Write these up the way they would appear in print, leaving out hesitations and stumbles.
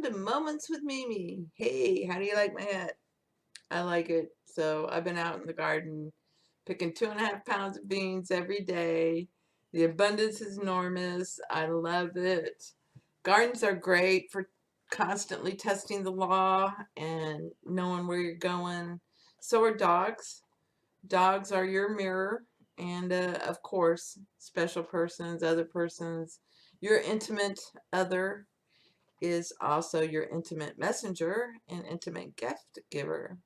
Welcome to Moments with Mimi. Hey, how do you like my hat? I like it. So I've been out in the garden picking 2.5 pounds of beans every day. The abundance is enormous. I love it. Gardens are great for constantly testing the law and knowing where you're going. So are dogs. Dogs are your mirror. And of course, special persons, other persons, your intimate other is also your intimate messenger and intimate gift giver.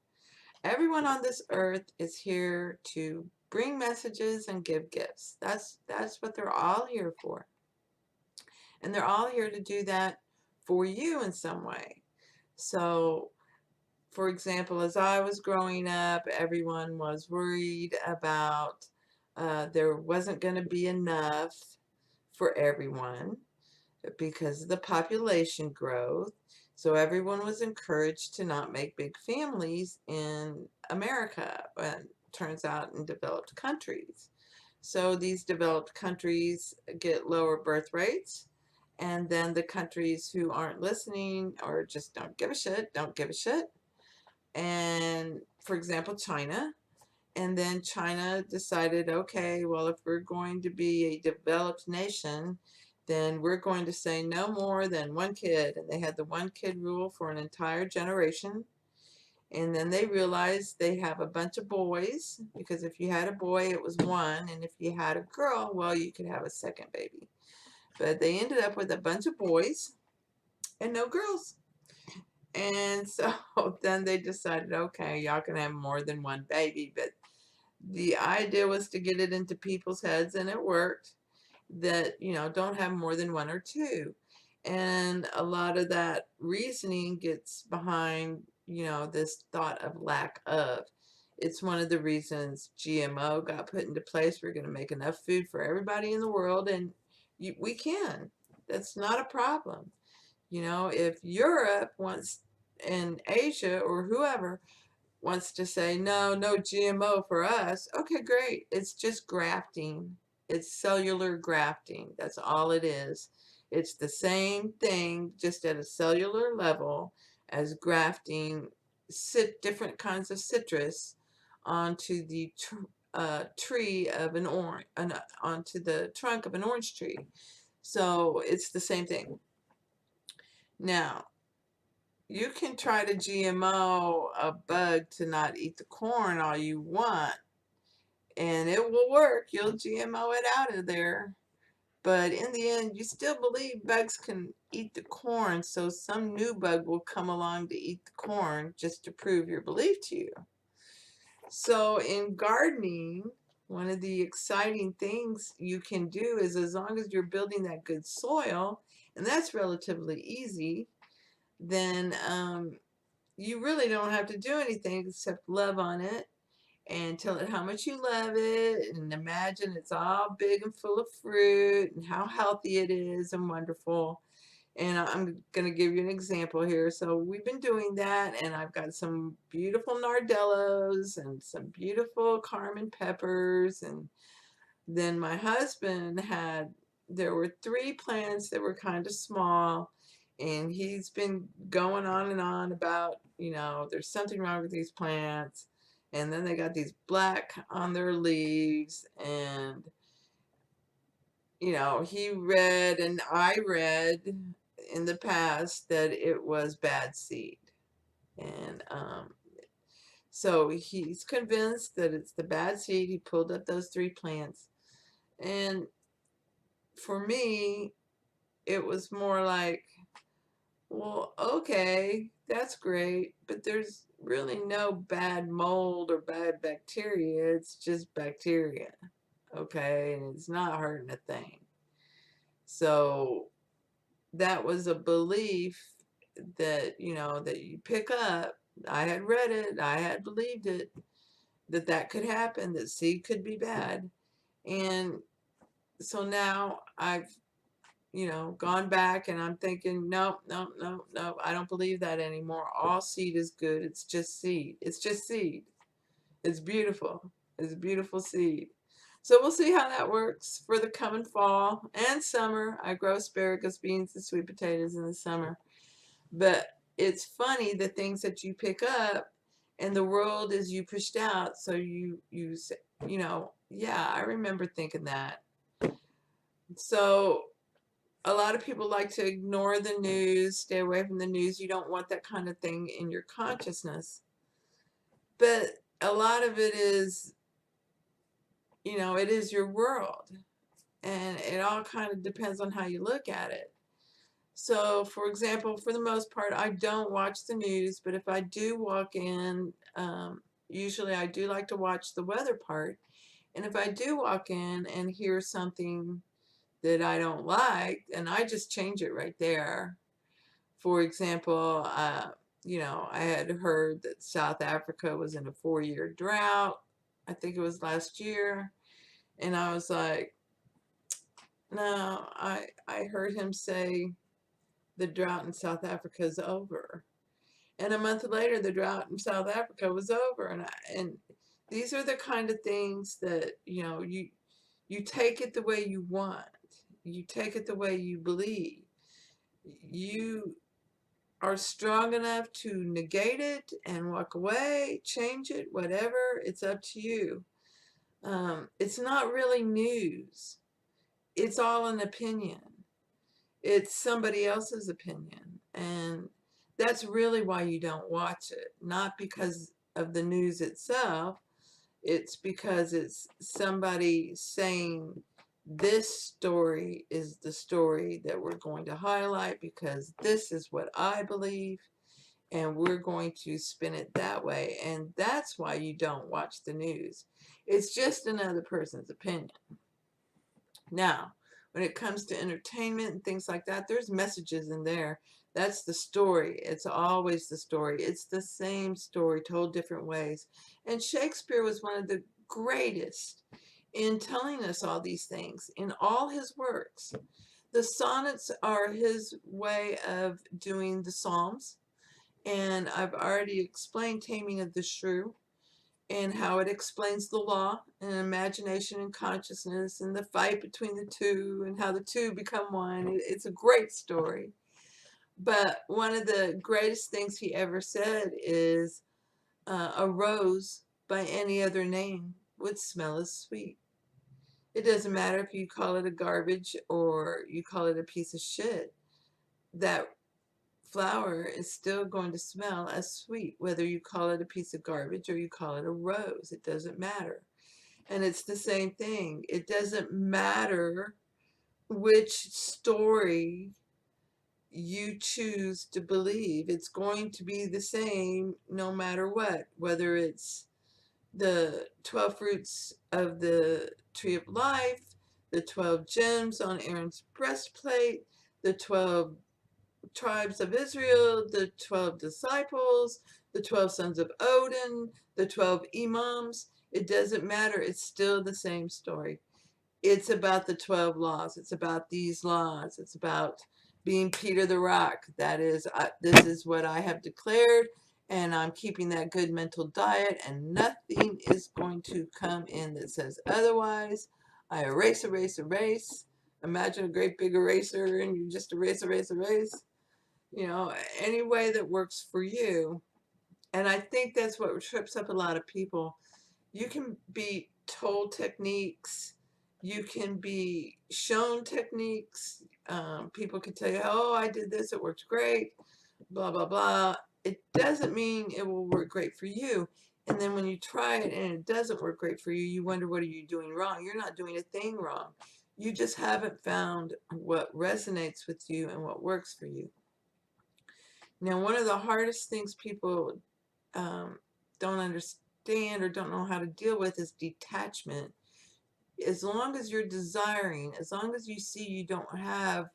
Everyone on this earth is here to bring messages and give gifts. That's what they're all here for. And they're all here to do that for you in some way. So, for example, as I was growing up, everyone was worried about there wasn't going to be enough for everyone because of the population growth. So everyone was encouraged to not make big families in America, but turns out in developed countries. So these developed countries get lower birth rates, and then the countries who aren't listening or just don't give a shit, don't give a shit. And for example, China. And then China decided, okay, well, if we're going to be a developed nation, then we're going to say no more than one kid. And they had the one kid rule for an entire generation. And then they realized they have a bunch of boys, because if you had a boy, it was one. And if you had a girl, well, you could have a second baby. But they ended up with a bunch of boys and no girls. And so then they decided, okay, y'all can have more than one baby, but the idea was to get it into people's heads, and it worked, that, don't have more than one or two. And a lot of that reasoning gets behind, this thought of lack of. It's one of the reasons GMO got put into place. We're going to make enough food for everybody in the world, and we can. That's not a problem. If Europe wants, and Asia or whoever wants to say, no, no GMO for us, okay, great. It's just grafting. It's cellular grafting. That's all it is. It's the same thing, just at a cellular level, as grafting different kinds of citrus onto the tree of an orange, onto the trunk of an orange tree. So it's the same thing. Now, you can try to GMO a bug to not eat the corn all you want, and it will work. You'll GMO it out of there. But in the end, you still believe bugs can eat the corn, so some new bug will come along to eat the corn just to prove your belief to you. So in gardening, one of the exciting things you can do is, as long as you're building that good soil, and that's relatively easy, then you really don't have to do anything except love on it and tell it how much you love it, and imagine it's all big and full of fruit and how healthy it is and wonderful. And I'm going to give you an example here. So we've been doing that, and I've got some beautiful nardellos and some beautiful Carmen peppers. And then my husband there were 3 plants that were kind of small, and he's been going on and on about, there's something wrong with these plants. And then they got these black on their leaves, and, he read and I read in the past that it was bad seed. And so he's convinced that it's the bad seed. He pulled up those 3 plants. And for me, it was more like, well, okay, that's great, but there's really no bad mold or bad bacteria. It's just bacteria, okay? And it's not hurting a thing. So that was a belief that, that you pick up. I had read it, I had believed it, that could happen, that seed could be bad. And so now I've gone back, and I'm thinking, no, no, no, no, I don't believe that anymore. All seed is good. It's just seed. It's just seed. It's beautiful. It's a beautiful seed. So we'll see how that works for the coming fall and summer. I grow asparagus, beans, and sweet potatoes in the summer. But it's funny the things that you pick up, and the world is you pushed out. So you say, yeah, I remember thinking that. So a lot of people like to ignore the news, stay away from the news. You don't want that kind of thing in your consciousness. But a lot of it is, it is your world. And it all kind of depends on how you look at it. So, for example, for the most part, I don't watch the news, but if I do walk in, usually I do like to watch the weather part. And if I do walk in and hear something that I don't like, and I just change it right there. For example, I had heard that South Africa was in a 4-year drought. I think it was last year. And I was like, no, I heard him say the drought in South Africa is over. And a month later, the drought in South Africa was over. And these are the kind of things that, you take it the way you want. You take it the way you believe. You are strong enough to negate it and walk away, change it, whatever. It's up to you. It's not really news. It's all an opinion. It's somebody else's opinion. And that's really why you don't watch it. Not because of the news itself. It's because it's somebody saying this story is the story that we're going to highlight because this is what I believe, and we're going to spin it that way. And that's why you don't watch the news. It's just another person's opinion. Now, when it comes to entertainment and things like that, there's messages in there. That's the story. It's always the story. It's the same story told different ways. And Shakespeare was one of the greatest in telling us all these things in all his works. The sonnets are his way of doing the Psalms. And I've already explained Taming of the Shrew and how it explains the law and imagination and consciousness and the fight between the two and how the two become one. It's a great story. But one of the greatest things he ever said is a rose by any other name would smell as sweet. It doesn't matter if you call it a garbage or you call it a piece of shit. That flower is still going to smell as sweet, whether you call it a piece of garbage or you call it a rose. It doesn't matter. And it's the same thing. It doesn't matter which story you choose to believe. It's going to be the same no matter what, whether it's the 12 fruits of the tree of life, the 12 gems on Aaron's breastplate, the 12 tribes of Israel, the 12 disciples, the 12 sons of Odin, the 12 imams. It doesn't matter. It's still the same story. It's about the 12 laws. It's about these laws. It's about being Peter the Rock. That is, this is what I have declared, and I'm keeping that good mental diet, and nothing is going to come in that says otherwise. I erase, erase, erase. Imagine a great big eraser, and you just erase, erase, erase. Any way that works for you. And I think that's what trips up a lot of people. You can be told techniques, you can be shown techniques. People can tell you, oh, I did this, it worked great, blah, blah, blah. It doesn't mean it will work great for you. And then when you try it and it doesn't work great for you, you wonder, what are you doing wrong? You're not doing a thing wrong. You just haven't found what resonates with you and what works for you. Now, one of the hardest things people don't understand or don't know how to deal with is detachment. As long as you're desiring, as long as you see you don't have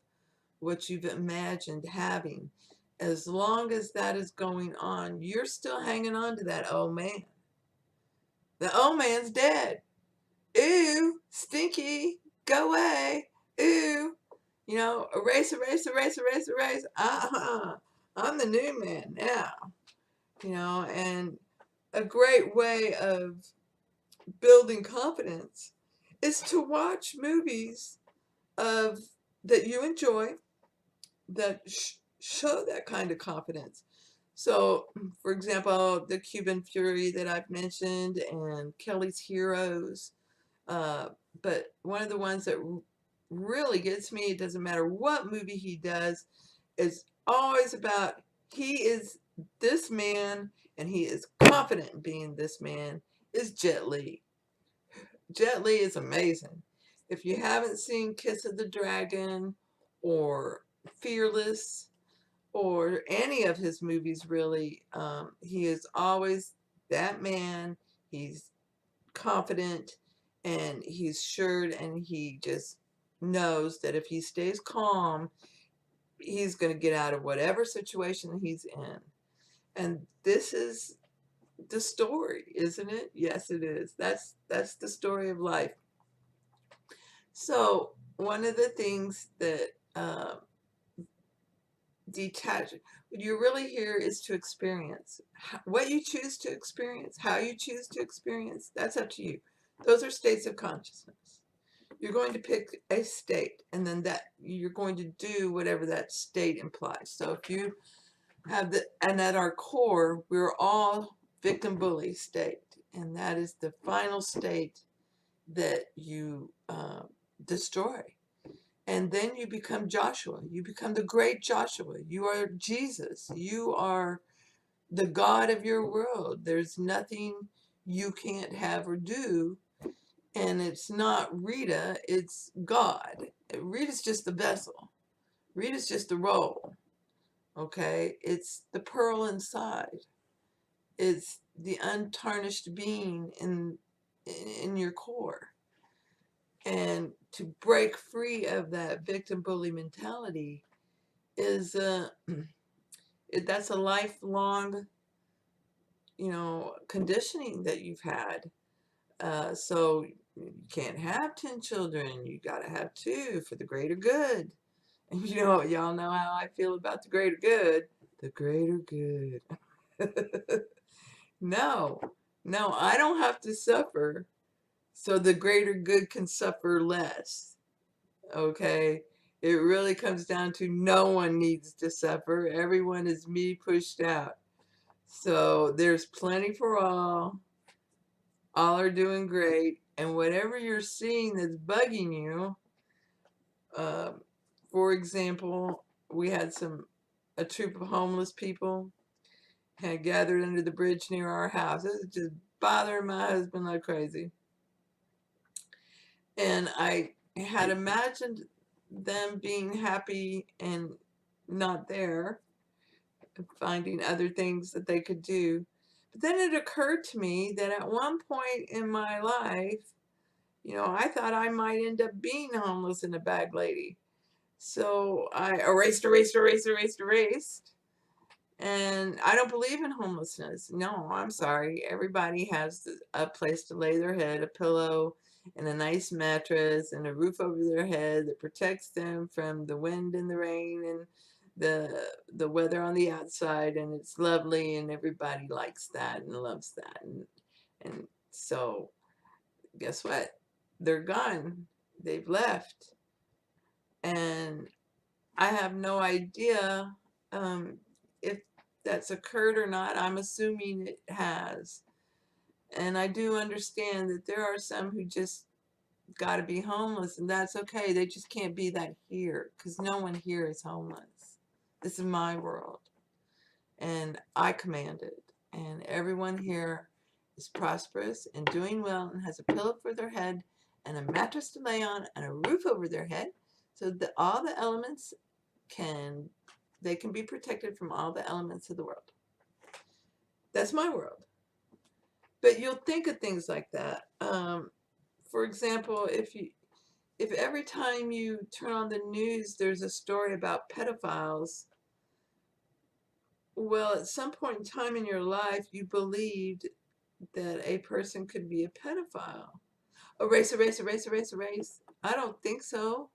what you've imagined having, as long as that is going on, you're still hanging on to that old man. The old man's dead. Ooh, stinky, go away. Ooh, erase, erase, erase, erase, erase. I'm the new man now. And a great way of building confidence is to watch movies of that you enjoy, that show that kind of confidence. So, for example, the Cuban Fury that I've mentioned and Kelly's Heroes. Uh, but one of the ones that really gets me, it doesn't matter what movie he does, is always about he is this man and he is confident in being this man, is Jet Li. Jet Li is amazing. If you haven't seen Kiss of the Dragon or Fearless or any of his movies, really, he is always that man. He's confident and he's sure, and he just knows that if he stays calm, he's going to get out of whatever situation he's in. And this is the story, isn't it? Yes, it is. That's the story of life. So one of the things that detach, what you're really here is to experience. What you choose to experience, how you choose to experience, that's up to you. Those are states of consciousness. You're going to pick a state, and then that you're going to do whatever that state implies. So if you have the, and at our core, we're all victim bully state, and that is the final state that you destroy. And then you become Joshua. You become the great Joshua. You are Jesus. You are the God of your world. There's nothing you can't have or do. And it's not Rita, it's God. Rita's just the vessel. Rita's just the role. Okay? It's the pearl inside. It's the untarnished being in your core. And to break free of that victim bully mentality is that's a lifelong, conditioning that you've had. So you can't have 10 children. You got to have two for the greater good. And y'all know how I feel about the greater good. The greater good. No, no, I don't have to suffer so the greater good can suffer less. Okay? It really comes down to no one needs to suffer. Everyone is me pushed out. So there's plenty for all. All are doing great. And whatever you're seeing that's bugging you, uh, for example, we had a troop of homeless people had gathered under the bridge near our house. This is just bothering my husband like crazy. And I had imagined them being happy and not there, finding other things that they could do. But then it occurred to me that at one point in my life, I thought I might end up being homeless and a bag lady. So I erased. And I don't believe in homelessness. No, I'm sorry. Everybody has a place to lay their head, a pillow, and a nice mattress, and a roof over their head that protects them from the wind and the rain and the weather on the outside. And it's lovely, and everybody likes that and loves that. And so, guess what? They're gone. They've left, and I have no idea if that's occurred or not. I'm assuming it has. And I do understand that there are some who just got to be homeless, and that's okay. They just can't be that here because no one here is homeless. This is my world, and I command it. And everyone here is prosperous and doing well and has a pillow for their head and a mattress to lay on and a roof over their head so that all the elements they can be protected from all the elements of the world. That's my world. But you'll think of things like that. For example, if every time you turn on the news there's a story about pedophiles, well, at some point in time in your life you believed that a person could be a pedophile. Erase. I don't think so.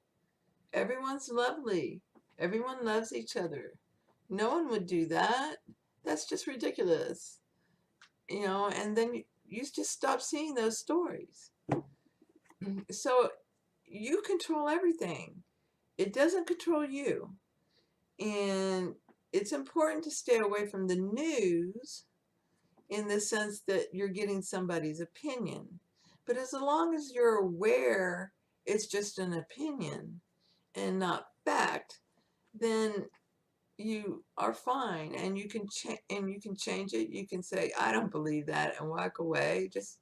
Everyone's lovely. Everyone loves each other. No one would do that. That's just ridiculous. And then you just stop seeing those stories. So you control everything. It doesn't control you. And it's important to stay away from the news in the sense that you're getting somebody's opinion. But as long as you're aware it's just an opinion and not fact, then you are fine, and you can change it. You can say, I don't believe that, and walk away. Just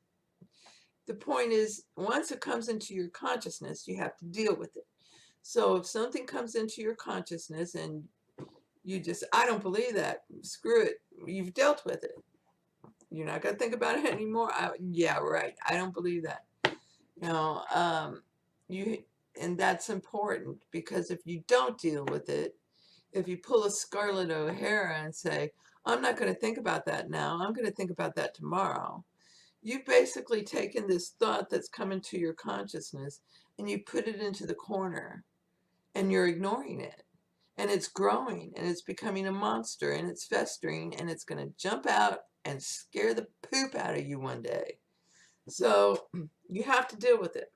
the point is, once it comes into your consciousness, you have to deal with it. So if something comes into your consciousness and you just, I don't believe that, screw it, you've dealt with it. You're not going to think about it anymore. Yeah, right. I don't believe that. You know, you, and that's important, because if you don't deal with it, if you pull a Scarlett O'Hara and say, I'm not going to think about that now, I'm going to think about that tomorrow, you've basically taken this thought that's come into your consciousness and you put it into the corner, and you're ignoring it. And it's growing, and it's becoming a monster, and it's festering, and it's going to jump out and scare the poop out of you one day. So you have to deal with it.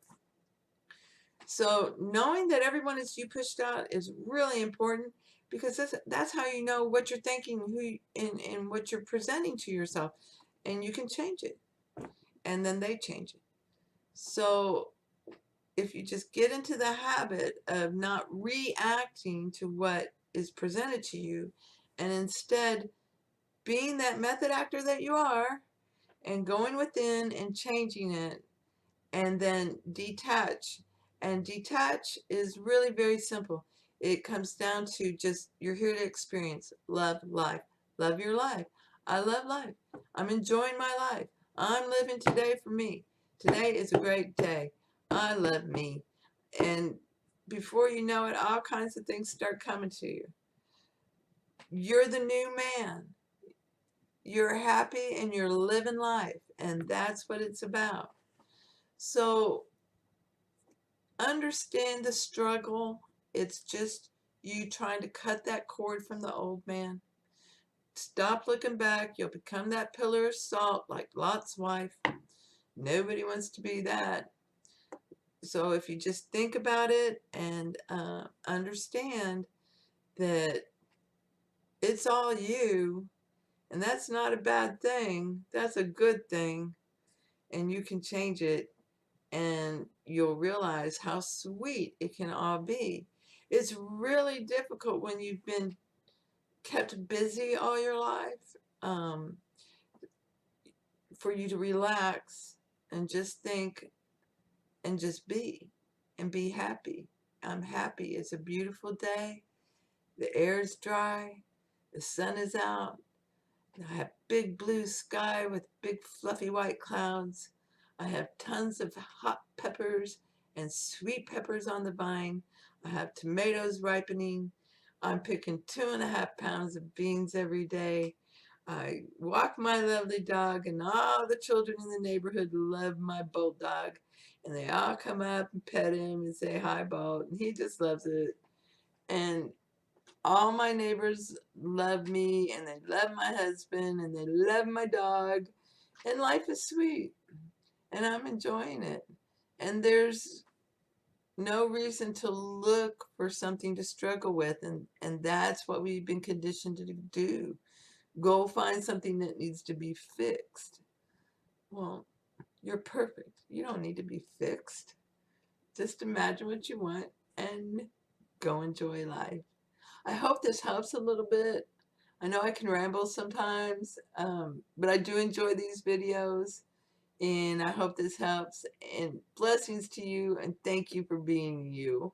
So knowing that everyone is you pushed out is really important, because that's how you know what you're thinking, and what you're presenting to yourself, and you can change it, and then they change it. So if you just get into the habit of not reacting to what is presented to you, and instead being that method actor that you are, and going within and changing it, and then detach. And detach is really very simple. It comes down to just, you're here to experience, love life, love your life. I love life. I'm enjoying my life. I'm living today for me. Today is a great day. I love me. And before you know it, all kinds of things start coming to you. You're the new man. You're happy and you're living life. And that's what it's about. So understand the struggle. It's just you trying to cut that cord from the old man. Stop looking back. You'll become that pillar of salt like Lot's wife. Nobody wants to be that. So if you just think about it and understand that it's all you, and that's not a bad thing, that's a good thing, and you can change it, and you'll realize how sweet it can all be. It's really difficult when you've been kept busy all your life, for you to relax and just think and just be and be happy. I'm happy. It's a beautiful day. The air is dry. The sun is out. I have big blue sky with big fluffy white clouds. I have tons of hot peppers and sweet peppers on the vine. I have tomatoes ripening. I'm picking 2.5 pounds of beans every day. I walk my lovely dog, and all the children in the neighborhood love my bulldog. And they all come up and pet him and say, hi, Bolt. And he just loves it. And all my neighbors love me, and they love my husband, and they love my dog, and life is sweet, and I'm enjoying it. And there's no reason to look for something to struggle with, and that's what we've been conditioned to do. Go find something that needs to be fixed. Well, you're perfect. You don't need to be fixed. Just imagine what you want and go enjoy life. I hope this helps a little bit. I know I can ramble sometimes, but I do enjoy these videos, and I hope this helps. And blessings to you, and thank you for being you.